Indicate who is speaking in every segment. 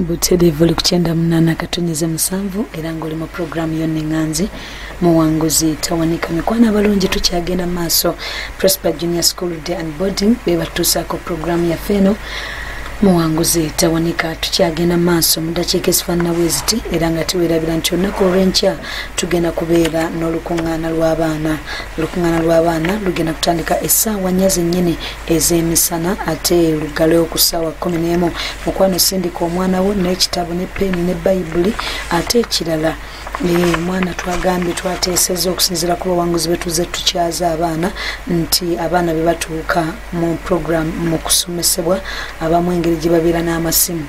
Speaker 1: buterevu likuchenda mnana katonyeze musanvu era ngoli mu program yonna enganzi muwanguzi tawanika mikwana abalungi tukyagenda maaso Prosper Junior School Day and Boarding bebatuusako program ya feno muwanguzi tawanika tukyagenda maaso mu dakiika ezifaanana bweziti era nga tuweerabira nti olunaku olw'enkya tugenda kubeera n'olukuŋŋaana lw'abaana lugenda kutandika essaawa nnya zennyini ez'emisana ate lugalewo ku ssaawa 11 mukwano sindika omwana wo n'ekitabo ne peeni ne bayibuli ate ekirala mwana twagambye twateeseza okusinziira ku bawanguzi betuze tukyaza abaana nti abaana be batuuka mu program mu kusomesebwa abamu engeri gye babeera n'amasimu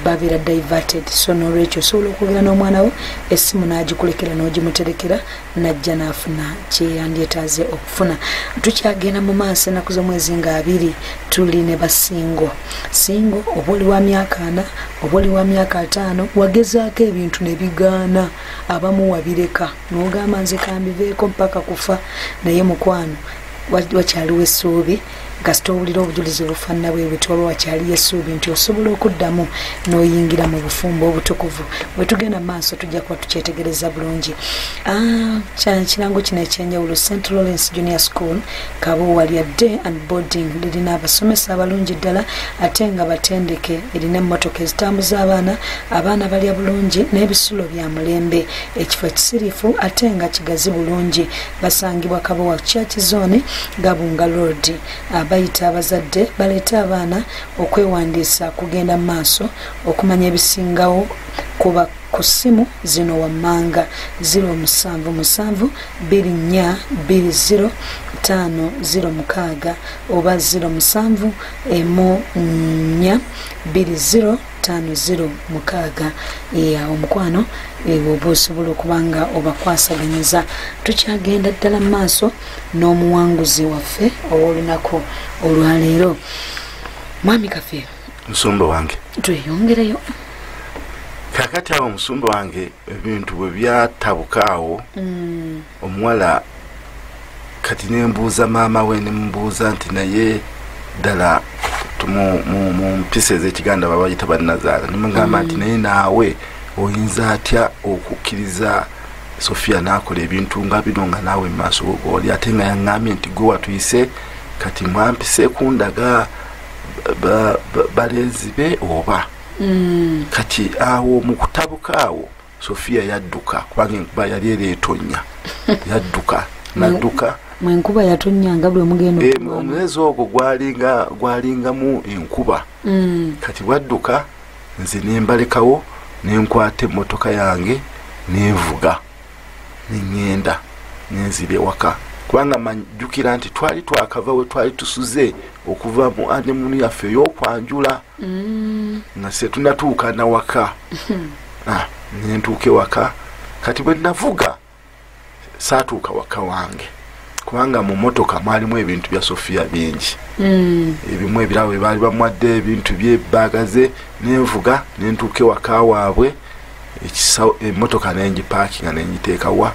Speaker 1: babeera diverted so n'olwekyo osobola okwogera n'omwana wo essimu n'agikulekera n'ogimuterekera najja n'afuna kyeyandyetaaze okufuna tukyagenda mu maaso ennaku z'omwezi nga 2 tuli ne basingo singo oba oli wa myaka 4 oba oli wa myaka 5 wagezaako ebintu ne bigaana abamu wabireka n'ogamba nze kambiveeko mpaka kufa naye mukwano wakyaliwo essuubi kasita owulira obujulizi bufaanana bwe tiwaba wakyaliyo essuubi nti osobola okuddamu n'oyingira mu bufumbo obutukuvu bwe tugenda mu maaso tujja kuba tukyetegereza bulungi kirango kino ekyenjawulo St. Lawrence Junior School Kabuwalya Day and Boarding lirina abasomesa abalungi ddala ate nga batendeke erina emmotoka ezitambuza abaana balya bulungi n'ebisulo bya mulembe ekifo ekisirifu ate nga kigazi bulungi basangibwa Kabuwa Church Zone Gabunga Road bayita abazadde baleeta abaana okwewandiisa kugenda maaso okumanya ebisingawo kuba ku ssimu zino wammanga 077 24 20 oba 07 4 20 50 omukwano oba osobola okubanga obakwasaganyiza tukyagenda ddala mu maaso n'omuwanguzi waffe ow'olunaku olwaleero mwami Kafeero
Speaker 2: musumba wange
Speaker 1: tweyongereyo
Speaker 2: kakati awo musumba wange ebintu bwe byatabukaawo omuwala kati nembuuza maama we nemubuuza nti naye ddala mu mpisa ez'ekiganda babayita bannazaala nemugamba nti naye naawe oyinza atya okukkiriza Sofia n'akola ebintu nga bino nga naawe mu maaso gooli ate nga yaŋŋambye nti gwe watuyise kati mwampise kundaga balenzi be oba kati awo mu kutabuka awo Sofia yadduka kubanga enkuba yali ereetonya yadduka nadduka
Speaker 1: mwenkuba yatonyanga bwe mugendo
Speaker 2: omwezi ogwo gwalingamu enkuba kati wadduka nze nembalekawo nenkwata emmotoka yange nenvuga nengenda nenzira ewaka kubanga manjukira nti twali twakava we twali tusuze okuva mu anemunu yaffe ey'okwanjula nga se tunatuuka nawaka nentuuka ewaka kati bwe navuga saatuuka waka wange kubanga mu motoka mwalimu ebintu bya Sofia bingi ebimu ebirawo ebaali bamwadde ebintu byebagaze nenvuga nentuuka ewaka waabwe emmotoka nengipakinga nengiteeka wa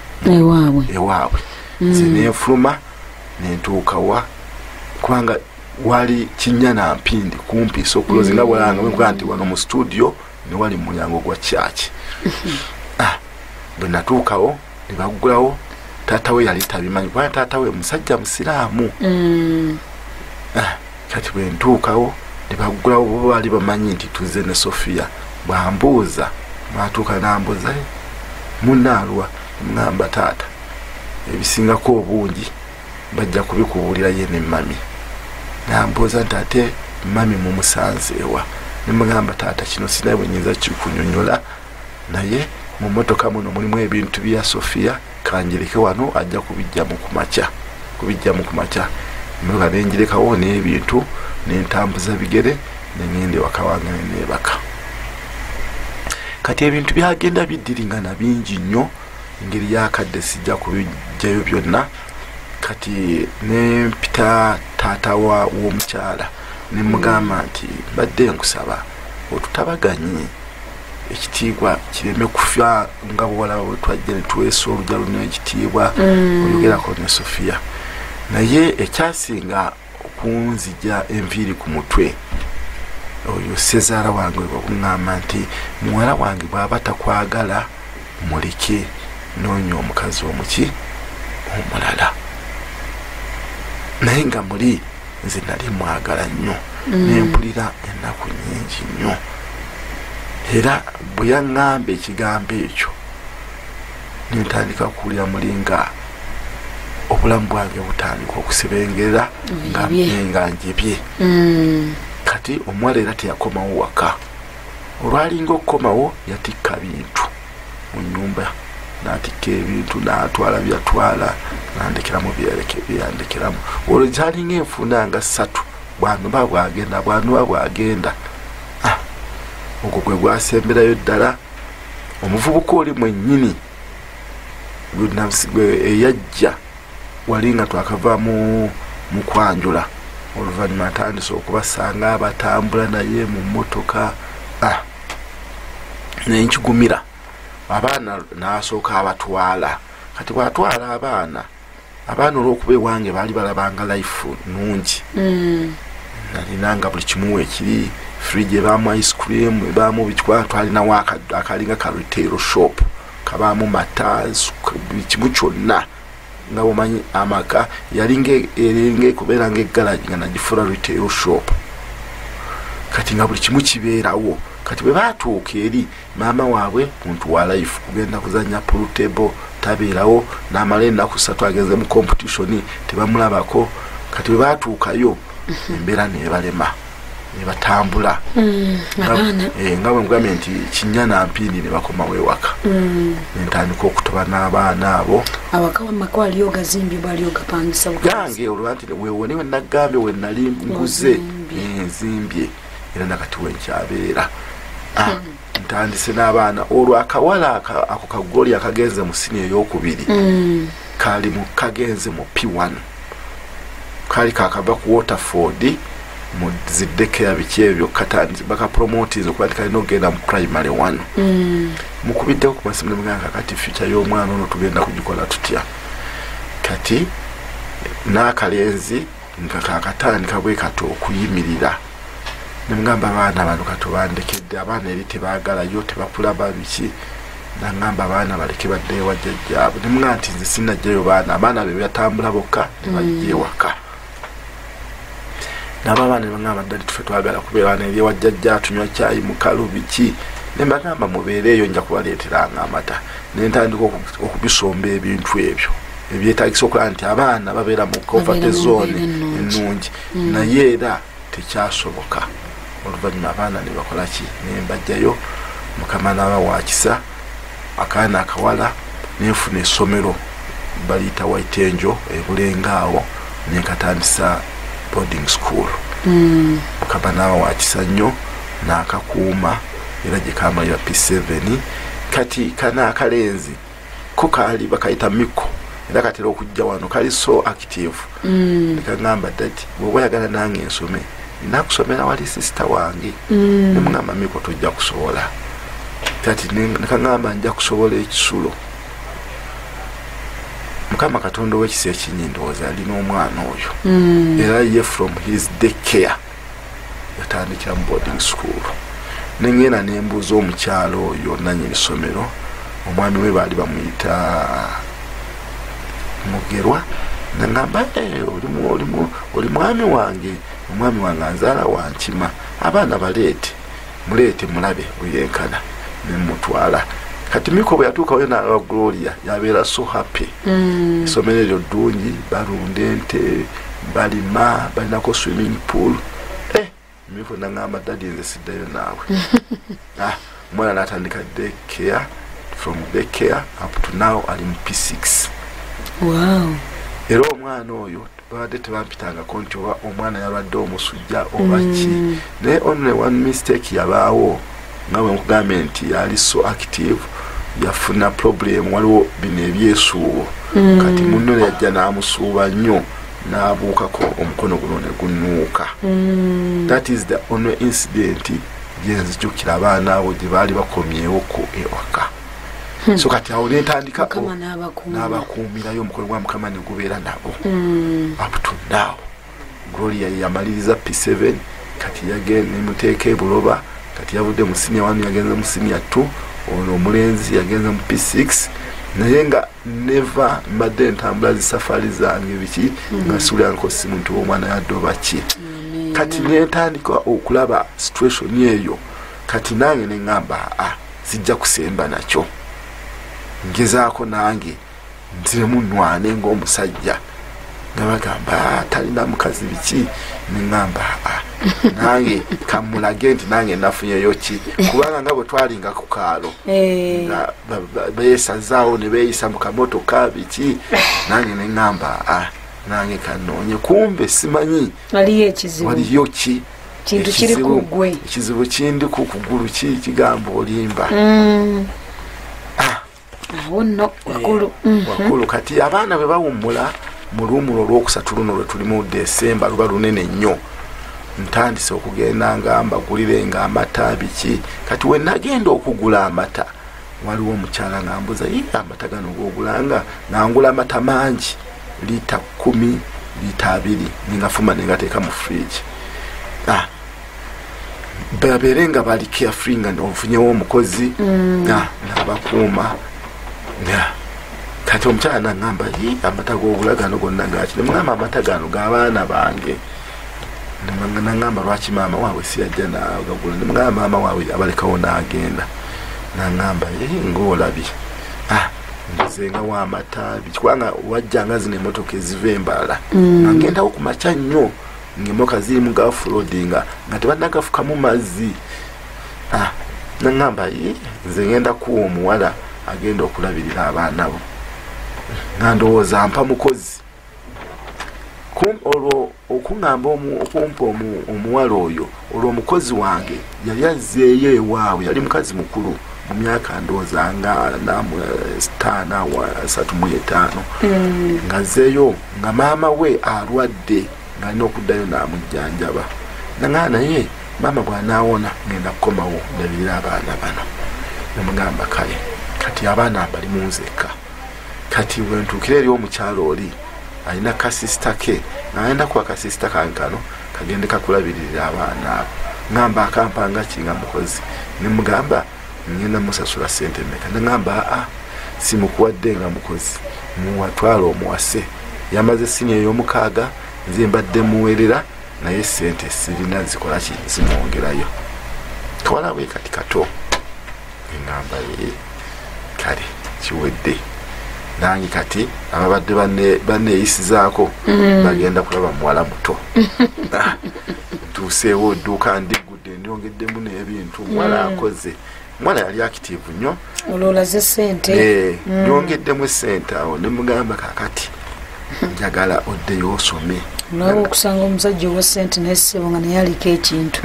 Speaker 2: ewaabwe nze nenfuluma nentuuka wa kubanga wali kinnya na mpindi kumpi so kulozi nga bwalanga bwe nti wano mu studio ne wali mu mulyango gwa kyaki bwe natuukawo ne baggulawo taata we yali tabimanyi kubanga taata we musajja musiraamu kati bwe ntuukawo ne baggulawo bo baali bamanyi nti tuze ne Sofia bwambuuza mwatuuka nambuuza munaalwa ngamba taata ebisingako obungi bajja kubikubuulira ye ne mami nambuuza nti ate mami mumusanze ewa nemugamba taata kino sinaye bwenyinza kikunyonyola naye mu motoka muno mulimu ebintu bya Sofia kanjireke wano ajja kubijja mu kumakya mmoga nenjirekawo n'ebintu nentambuza bigere nengende waka wange nebaka kati ebintu byagenda biddiringana bingi nnyo engeri yakadde sijja kubijjayo byonna kati nempita taata w'omukyala nemugamba nti badde nkusaba otutabaganyi ekitiibwa kireme kufa nga bwolaba bwe twajja ne tuweesa olujja luno ekitiibwa oyogerako ne Sofia naye ekyasinga okunzija enviiri ku mutwe oyo sezaala wange bwakungamba nti muwala wange bw'aba takwagala muleke noonya omukazi omuki omulala. Naye nga muli nze nali mwagala nnyo nempulira ennaku nnyingi nnyo, era bwe yaŋŋamba ekigambo ekyo nentandika kuwulira muli nga obulamu bwange butandika okusebengerera nga njebye. Kati omuwala era teyakomawo waka, olwalinga okukomawo yatikka bintu mu nnyumba, n'atikka ebintu n'atwala byatwala n'andekeramu byandekeramu. Olwo kyalinga enfuna nga 3 bwanuba bwagenda. Ogwo gwe gwasemberayo ddala. Omuvubuka oli mwennyini eyajja wali nga twakava mu kwanjula, oluvannyuma atandise okubasanga abatambula naye mu mmotoka. Naye nkigumira abaana n'asooka abatwala. Kati bw'atwala abaana olw'okuba ewange baali balabanga life nungi, nalinanga buli kimu ekiri fridge, ebaamu ice cream, ebaamu bikwa, twalinawo akalinga ka retail shop kabaamu mata, buli kimu kyonna nga omanyi amaka yalinga eringa kubeera nga eggalaji nga nagifuula retail shop. Kati nga buli kimu kibeerawo. Kati bwe baatuuka eri maama waabwe muntu wa life kugenda kuzanya pool table tabeerawo, n'amala ennaku 3 agenze mu competition tebamulabako. Kati bwe baatuukayo embeera nebalema nebatambula nga bwe mugambye nti kinyana mpindi ne bakomawo ewaka. Nentandika okutoba n'abaana abo
Speaker 1: awaka wamaka waliyo gazimbye bwaliyo gapangisa
Speaker 2: gange olwanti weewone we nagambye we nali nguze enzimbye era nakati wenkyabeera. Ntandise n'abaana olwo akawala ako kagoli akagenze mu sini ey'okubiri kagenze mu P1 kali kakava ku Waterford mu ziddekera biki ebyo katandise bakapromotiza okuba nti kalina okugenda mu primary 1. Mukubiddeko ku masimu nemugamba kati future y'omwana ono tugenda kugikola tutya. Kati n'akalenzi nga kakatandika bwe kato okuyimirira. Nemugamba abaana bano katubandekedde, abaana eri tebaagalayo tebakulaba biki. Nangamba abaana baleke baddeyo wajjajjaabwe. Nemugamba nti nze sinnajjayo abaana be batambula bokka tebajja ewaka. N'abaana ne bagamba ddali tufe twagala kubeera eri wajjajja tunywa caayi mukalu biki. Ne mbagamba mubeereeyo nja kubaleeteranga amata. Ne ntandika okubisomba ebintu ebyo ebyetaagisa okulaba nti abaana babeera mu comfort zone ennungi, naye era tekyasoboka. Oluvannyuma abaana ne bakola ki, ne mbajjayo mukama n'abawakisa akaana akawala nenfuna essomero baliyita Waitenjo ebulengaawo nekatandisa boarding school. Mukama n'abawakisa nnyo n'akakuuma era gye kamalira P7. Kati kana akalenzi ko kaali bakayita Miko era katera okujja wano kali so active. Nekagamba dati bw'oba oyagala nange ensome nakusomera wali sister wange. Nemugamba Miko tojja kusobola. Kati nekagamba nja kusobola ekisulo. Mukama Katonda w'ekisa ekinyi ndowooza alina omwana oyo era ye from his daycare yatandikira mu boarding school. Nengenda nembuuza omukyalo oyo nannyini ssomero, omwami we baali bamuyita Mugerwa. Nangamba oli mwami wange, omwami wange anzaala wankima, abaana muleete mulabe oyenkana nemutwala. Kati Miko bwe yatuukayo n'alaba Gloria yabeera so happy. Essomero eryo ddungi, balunda ente, balima, balinako swimming pool. Miko nangamba dadi nze siddayo naawe. Omwana n'atandika daycare, from daycare up to now ali mu P6.
Speaker 1: Wow.
Speaker 2: Era omwana oyo babadde tebampitangako nti oba omwana yalwadde omusujja oba ki. Naye only one mistake yabaawo nga bwe nkugambye nti yali so active, yafuna problem, waliwo bino ebyesuubo. Kati munno yajja n'amusuuba nnyo n'abuukako omukono guno ne gunuuka. That is the only incident gyenzijukira abaana abo gye baali bakomyewo ku ewaka. So kati awo nentandika n'abakuumirayo omukono gwa Mukama ne gubeera nabo up to now. Gloria yamaliriza P7 kati yagenda nemuteeka ebuloba kati yavudde mu senior 1 yagenza mu senior 2 ono omulenzi yagenza mu P6 naye nga neva mbadde ntambula zisafari zange biki nga sulyanko simu nti omwana yaddoba ki kati nentandika okulaba situation eyo kati nange neŋŋamba sijja kusemba nakyo ngezaako nange nziremu nnwane ng'omusajja nga bagamba talina mukazi biki neŋŋamba nange kamulage nti nange nafunyeyo ki kubanga nga bwe twalinga ku kaalo nga beesazaawo ne beeyisa mu kamotoka biki nange neŋŋamba nange kanoonye kumbe simanyi waliyo ki
Speaker 1: kintu kiri ku ggwe
Speaker 2: ekizibu kindi ku kugulu ki kigamba olimba
Speaker 1: awo nno
Speaker 2: wakulu kati abaana bwe bawummula mu luumulo olwokusatu luno lwe tuli mu Desemba luba lunene nnyo ntandise okugenda nga mbagulirenga amata biki kati we nagenda okugula amata waliwo omukyala nga mbuza amata gano gogulanga nangula amata mangi lita 10 lita 2 ningafuma nengateeka mu fridge babeere nga bali carefree nga nfunyewo omukozi nabakuuma kati omukyala nangamba amata gogula gano gonna gaki nemugamba amata gano g'abaana bange nangamba lwaki maama waabwe siyajja nagagula nemugamba maama waabwe abalekawo n'agenda nangamba ng'olabye nzenga w'amata kubanga wajjanga zino emotoka eziva embala nangendawo ku makya nnyo ng'emotoka ziri mu gafuloodinga nga tebannagafukamu mazzi nangamba nze ngenda kuwa omuwala agenda okulabirira abaana bo nga ndowooza mpa mukozi olwo okuŋŋamba okumpa omuwala oyo olwo omukozi wange yali azzeeyo ewaabwe yali mukazi mukulu mu myaka ndowooza nga 35 nga azzeeyo nga maama we alwadde ng'alina okuddayo n'amujjanjaba naŋaa naye maama bw'anaawona ngenda kukomawo ndabirira abaana bano nemugamba kale kati abaana mbali munzekka kati bwentuukira eri omukyalo oli alina kasisita ke ng'agenda kuwa kasisita kange kano kagende kakulabirira abaana abo ngamba akampanga kinga mukozi nemugamba ngenda musasula sente meka neŋŋamba simukuwadde nga mukozi muwatwala omuwase yamaze sini ey'omukaaga nze mbadde muwerera naye sente sirina zikola ki zimwongerayo kawalabwe kati kato eŋŋamba kale kiwedde nange kati ababadde banneeyisizaako bagenda kulaba muwala muto ntuuseewo edduuka ndigudde ndyongeddemu n'ebintu muwala akoze muwala yali akitiivu nnyo
Speaker 1: ololaze sente
Speaker 2: ndyongeddemu sente awo nemugamba kakati njagala oddeyo osome
Speaker 1: nawe okusanga omusajja owa sente nayesebo nga naye aliko ekintu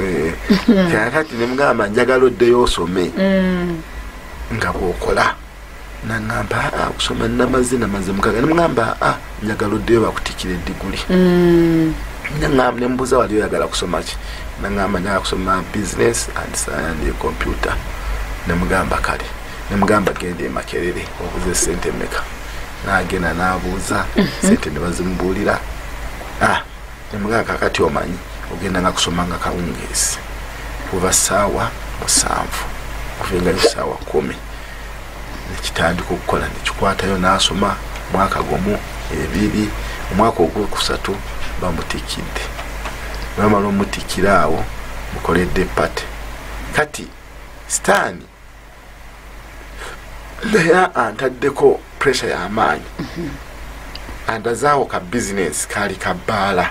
Speaker 1: kakati nemugamba njagala oddeyo osome nga bwokola naŋŋamba okusoma namaze mukaga nemugamba njagala oddeyo bakutikira eddiguli naŋŋamba nembuuza wali oyagala kusoma ki naŋŋamba njagala kusoma business and computer nemugamba kale nemugamba genda e Makerere obuze sente meka nagenda nabuuza sente nebazimubuulira nemugamba kakati omanyi ogenda nga kusoma nga kawungeezi kuva ssaawa 7 kuvengayo ssaawa 10 nekitandika okukola nekikwatayo nasoma mwaka gumu 2 omwaka ogwokusatu bamutikidde bamala omutikira awo mukoledde pate kati sitaani naye antaddeko pressure y'amaanyi andazaawo ka bizinesi kaali kabbaala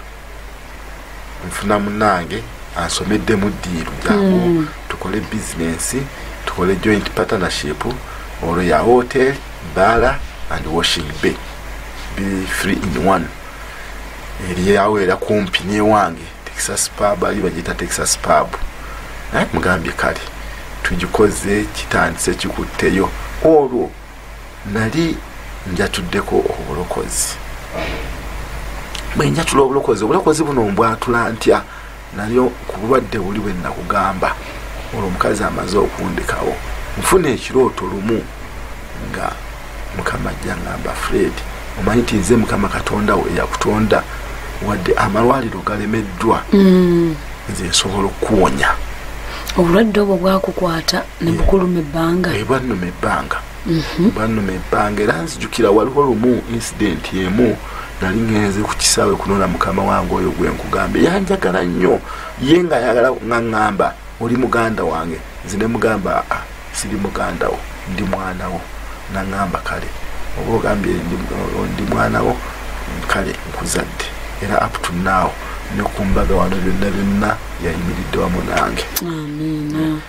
Speaker 1: nfuna munange ansomeddemu ddiiru jangu tukole bizinesi tukole joint partnership olwo ya hotel bala and washing bay be 3 in 1 eri yawe era kumpi newange Texas pub ali bagita Texas pub mugambye kale tugikoze kitandise kikutteyo olwo nali njatuddeko obulokozi bwe njatula obulokozi buno mbwatula ntya nalyo ku bulwadde buli bwe nakugamba olwo omukazi amaze okundikawo nfuna ekirooto lumu nga mukama ajja ngamba Fred omanyi nti nze mukama katonda we yakutonda wadde amalwaliro galemeddwa
Speaker 2: nze nsobola okuwonya.
Speaker 1: Obulwadde obwo bwakukwata ne bukuluma ebbanga?
Speaker 2: Bwannuma ebbanga. Bwannuma ebbanga era nzijukira waliwo lumu incident emu nali ngenze ku kisaawe kunona mukama wange oyo gwe nkugamba yanjagala nnyo ye nga ayagala ngamba oli muganda wange. Nze ne mugamba siri muganda wo ndi mwana wo. Nangamba kale oba ogambye ndi mwana wo kale nkuzadde era up to now ne kumbaga wano byonna yayimiridde wamu nange.
Speaker 1: Amina.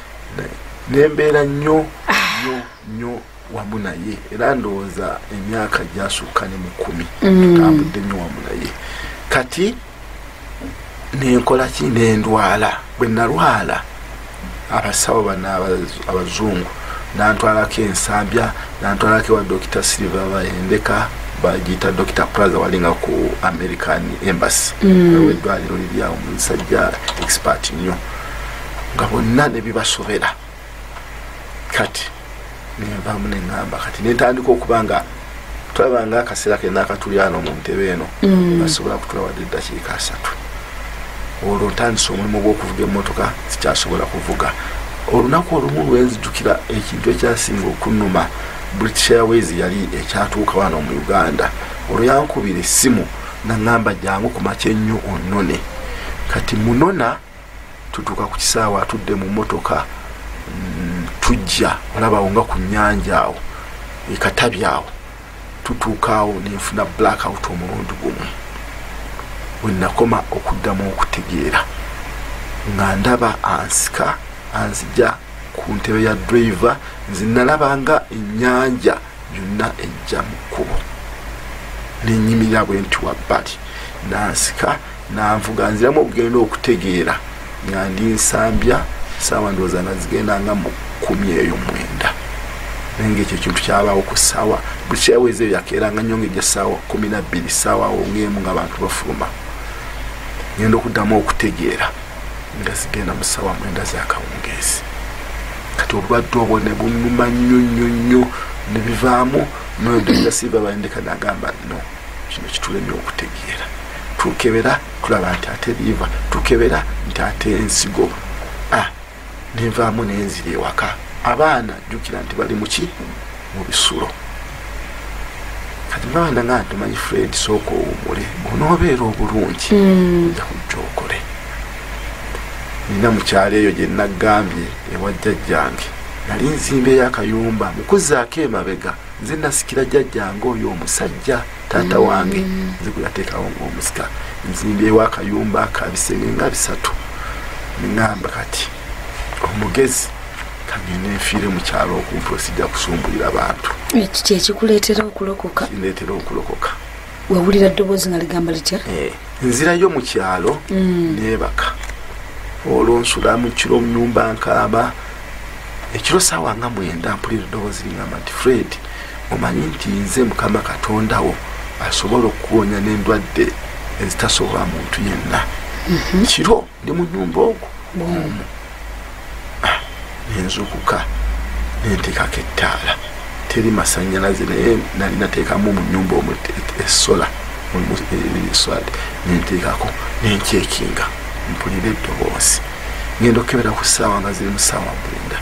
Speaker 2: Nembeera nnyo wamu naye era ndowooza emyaka gyasukka ne mu 10 tutambudde nnyo wamu naye. Kati nenkola ki nendwala. Bwe nalwala abasawo bano abazungu nantwalako ensambya, nantwalako wa Dr. Silver bayendeka bagiyita Dr. Plaza walinga ku American Embassy. Eddwaliro liri awo musajja expert nnyo nga bonna ne bibasobera. Kati nenvaamu neŋŋamba kati nentandika okubanga tulabanga akaseera kenna akatuli ano mu ntebe eno basobola kutula wadde eddakiika 3. Olwo ntandisa omulimu gw'okuvuga emmotoka sikyasobola kuvuga. Olunaku olumu lwenzijukira ekintu ekyasinga okunnuma British Airways yali ekyatuuka wano mu Uganda. Olwo yankubira essimu naŋŋamba jangu ku makya ennyo onnone. Kati munona tutuuka ku kisaawe atudde mu mmotoka tujja olabawo nga ku nnyanja awo ekatabi awo tutuuka awo nenfuna blackout omulundi gumu. Bwe nakoma okuddamu okutegeera nga ndaba ansika anzija ku ntebe ya driver nze nalabanga ennyanja yonna ejja mu kkubo nenyimirira bwe nti wabbali nansika nanvuga nziramu okugenda okutegeera nga ndi nsambya saawa ndowooza nazigendanga mu 19 naye ekyo ekintu kyabaawo ku ssaawa buli kyaweza eyo yakeeranga nnyo ng'ejja ssaawa 12 ssaawa awo ng'emu ng'abantu bafuluma. Ngenda okuddamu okutegeera nga zigenda mu ssaawa 9 z'akawungeezi. Kati obulwadde obwo ne bunnuma nnyo ne bivaamu noyo Dr. Silver bayendeka nagamba no kino kitulemye okutegeera. Tukebera tulaba nti ate liva, tukebera nti ate ensigo. Nenvaamu nenzira ewaka. Abaana jjukira nti bali muki mu bisulo. Kati mbawana nga tumanyi Fred sooka owummule onoobeera obulungi ojja kujja okole. Nina mukyalo eyo gye nagambye ewa jjajjange nali nzimbe y'akayumba mukuzaako emabega nze nasikira jjajjange oyo omusajja taata wange nze gwe yateekawo ng'omusika nzimbe ew'akayumba kabisenge nga 3. Neŋŋamba kati omugezi kagende nfiire mu kyalo okumpi osijja kusumbulira bantu.
Speaker 1: Ekyo kyekikuleetera okulokoka?
Speaker 2: Kireetera okulokoka.
Speaker 1: Wawulira ddoboozi nga ligamba litya?
Speaker 2: Nzirayo mu kyalo neebaka. Olwo nsula mu kiro mu nnyumba nkaaba. Ekiro ssaawa nga 9 mpulira eddoboozi ligamba nti Fred omanyi nti nze Mukama Katonda wo asobola okuwonya n'endwadde ezitasobola muntu yenna. Kiro ndi mu nnyumba ogwo nenzukuka nenteekako ettaala teri masannyalaze naye nali nateekamu mu nnyumba omwo essola swad nenteekako nenkyekinga mpulira eddoboozi ngenda okebera ku ssaawa nga ziri mu ssaawa 9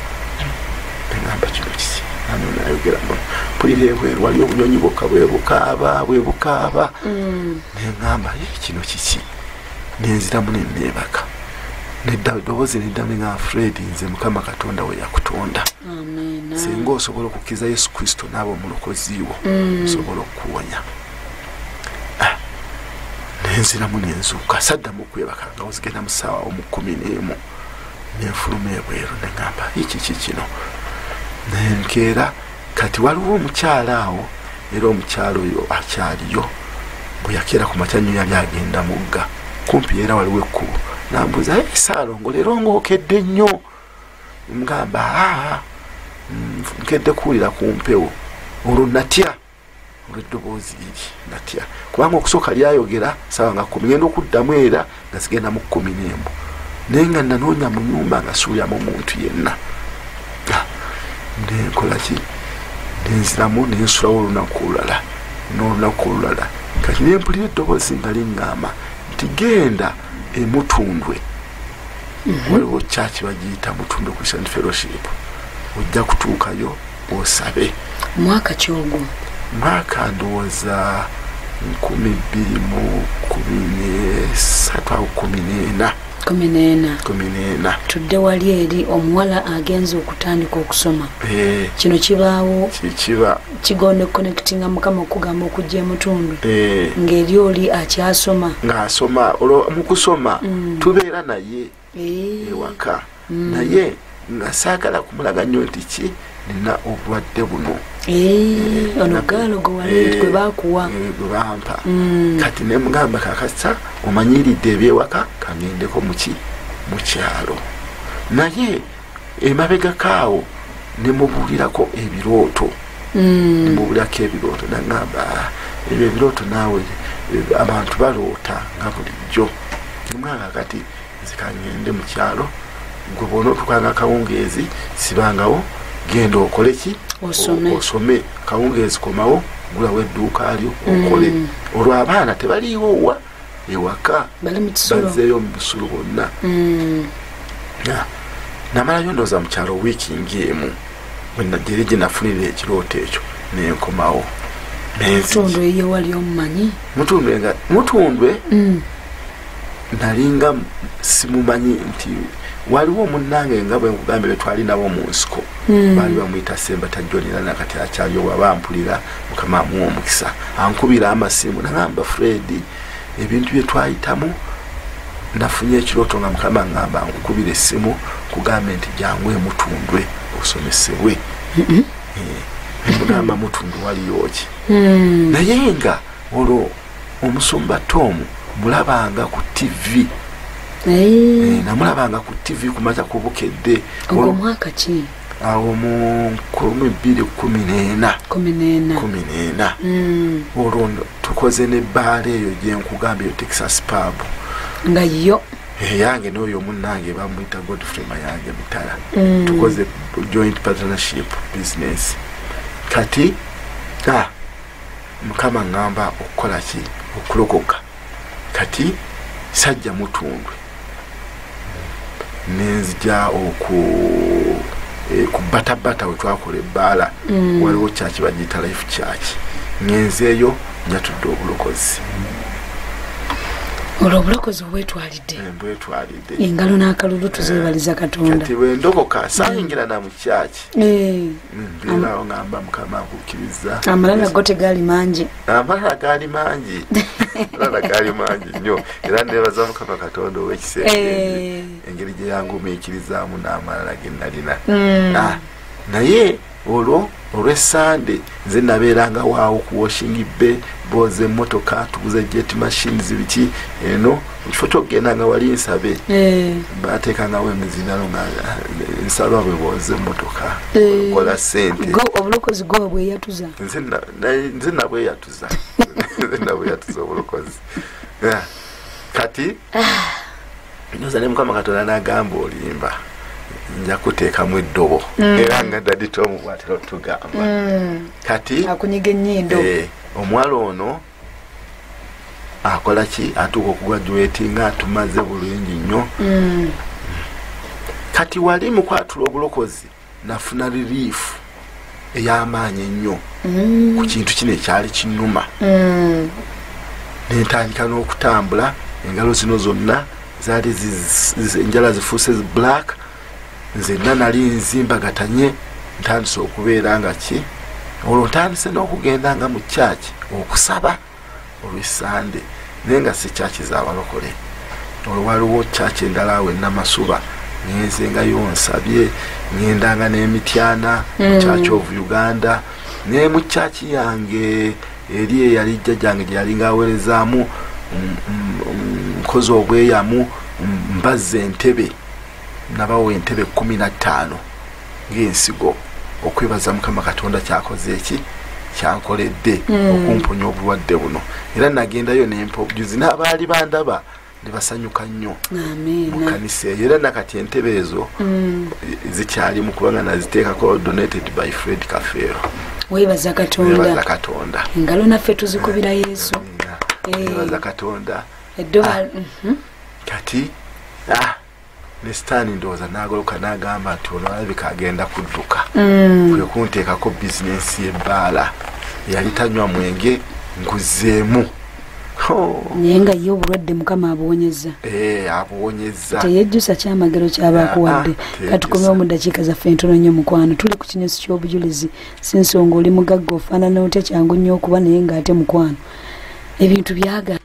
Speaker 2: neŋŋamba kino kiki ano nayogeramu mpulira ebweru wali obunyonyi bwokka bwebukaaba neŋŋamba kino kiki nenziramu nenneebaka eddoboozi neddamu nga Fred nze Mukama Katonda we yakutonda. Singa osobola okukkiriza Yesu Kristo naaba omulokozi wo osobola okuwonya. Nenziramu nenzuuka saddamu okwebaka nga ozigenda mu ssaawa 11 nenfuluma ebweru neŋŋamba kiki kino nenkeera. Kati waliwo omukyala awo era omukyala oyo akyaliyo bwe yakeera ku makya nnyo yali agenda mugga kumpi era waliwo ekkubo. Nambuuza Saalongo leero ng'okedde nnyo. Ngamba nkedde kuwulira ku mpewo. Olwo natya olw'eddoboozi liri natya kubanga okusooka lyayogera ssaawa nga 10 ngenda okuddamu era nga zigenda mu 11 naye nga nanoonya mu nnyumba nga suulyamu muntu yenna. Nenkola ki nenziramu nensulawo olunaku olulala n'olunaku olulala. Kati nempulira eddoboozi nga liŋŋamba nti genda emutundwe waliwo church bagiyita Mutundu Christian Fellowship ojja kutuukayo osabe.
Speaker 1: Mwaka kyogo
Speaker 2: mwaka ndowooza 2013 14
Speaker 1: tudde wali eri omuwala agenza okutandika okusoma. Kino kibaawo kigonde connectinga mukama okugamba okujja Mutundu ng'eri oli akyasoma
Speaker 2: ng'asoma mu kusoma tubeera naye ewaka naye nga saagala kumulaga nnyo nti ki nina obulwadde buno
Speaker 1: ono gaalo gwe baakuwa
Speaker 2: gwe bampa kati ne mugamba kakasa omanyiridde ebyewaka kagendeko mu kyalo naye emabega kaawo ne mubuulirako ebirooto nagamba ebyo ebirooto naawe abantu baloota nga bulijjo nemugamba kati zikangende mu kyalo gwe bona otukanga akawungeezi sibangawo genda okole ki osome kawungeezi komawo gulawo edduuka lyo okole olwo abaana tebaliiwo wa ewaka bazeeyo mu busulu bonna namalayo ndooza mu kyalo wiiki ng'emu bwenagere gye nafunira ekirooto ekyo nenkomawo
Speaker 1: Mutundwe eyo wali omumanyi
Speaker 2: Mutundwe nalinga simumanyi nti waliwo omunnange nga bwe nkugambye betwali nabo mu nsiko baali bamuyita Semba tajjonera nakati akyaliyo bwabampulira mukama amuwa omukisa ankubira amasimu nagamba Fred ebintu bye twayitamu nafunye ekirooto nga mukama ngamba nkukubira essimu kugambe nti jangu Mutundwe osomesebwe mugamba Mutundwe waliyo ki naye nga olwo omusumba Tom mulabanga ku TV namulabanga ku TV kumaza kubukedde
Speaker 1: ogwo mwaka ki
Speaker 2: awo mu 2014 olwo tukoze n'ebbaala eyo gye nkugamba eyo Texas pub
Speaker 1: nga yo
Speaker 2: yange n'oyo munnange bamuyita Godfrey Mayange Bitala tukoze joint partnership business kati mukama ngamba okukola ki okulokoka kati sajja Mutundwe nenzija ku batabata wetwakola ebbaala waliwo kyaki bagiyita life kyaki ngenzeeyo njatudde obulokozi
Speaker 1: olwo obulokozi obwetwalidde engalo n'akalulu tuzeebaliza Katonda
Speaker 2: kati bwendokoka saayingira na mu kyaki mbeerawo ngamba mukama akukkiriza
Speaker 1: amalala go tegaali mangi
Speaker 2: amalala gaali mangi nnyo era nebaza mukama Katonda ow'ekiseera engeri gye yangumiikirizaamu n'amalala ge nalina naye olwo olw'essande nze nabeeranga waawo ku washing bay boza emmotoka tuguza jet machines biki eno ekifo kyokugenda nga wali nsabe bateekangawo emizinalo nga nsaba bwe boza emmotoka kola ssente
Speaker 1: obulokozi gwo bweyatuza
Speaker 2: nze nabweyatuza obulokozi kati nyoza ne mukama Katonda n'agamba olimba nja kuteekamu eddobo era nga dadi Tom bw'atera otugamba kati
Speaker 1: akunyiga ennyindo
Speaker 2: omwala ono akola ki atuuka okugraduatinga tumaze bulungi nnyo kati wali mu kwatula obulokozi nafuna relief ey'amaanyi ennyo ku kintu kino ekyali kinnuma nentandika n'okutambula engalo zino zonna zaali enjala zifuuse black nzenna nali nzimbagatanye ntandise okubeera nga ki olwo ntandise n'okugenda nga mu kyaki okusaba olw'essande naye nga si kyaki z'abalokole olwo waliwo kyaki endala awo ennamasuba ngenzengayo nsabye ngendanga n'emityana mu kyaki of Uganda ne mu kyaki yange eri eyali jjajjange gye yalinga aweerezaamu nkozi obweyamu mbazza entebe nabawo entebe 15 ng'ensigo okwebaza mukama Katonda kyakoze eki kyankoledde okumponya obulwadde buno era nagendayo n'empojuzi n'abaali bandaba ne basanyuka nnyo mu kanisa eyo era nakati entebe ezo zikyali mu kubanga naziteekako donated by Fred Kafeero
Speaker 1: weebaza Katonda engalo naffe tuzikubira Yesu
Speaker 2: weebaza Katonda
Speaker 1: eddoba
Speaker 2: kati ne sitaani ndowooza n'agoloka n'agamba nti ono alabika agenda kudduka kwe kunteekako bizinensi y'ebbaala yali tanywa mwenge nguzeemu
Speaker 1: naye nga ye obulwadde mukama abuwonyeza
Speaker 2: abuwonyeza
Speaker 1: teyejjusa kyamagero kyabaakuwadde katukomewo mu dakiika zaffe entono nnyo mukwano tuli ku kinyusi ky'obujulizi si nsonga oli mugagga ofaanana otya kyangu nnyo okuba naye ng'ate mukwano ebintu byagala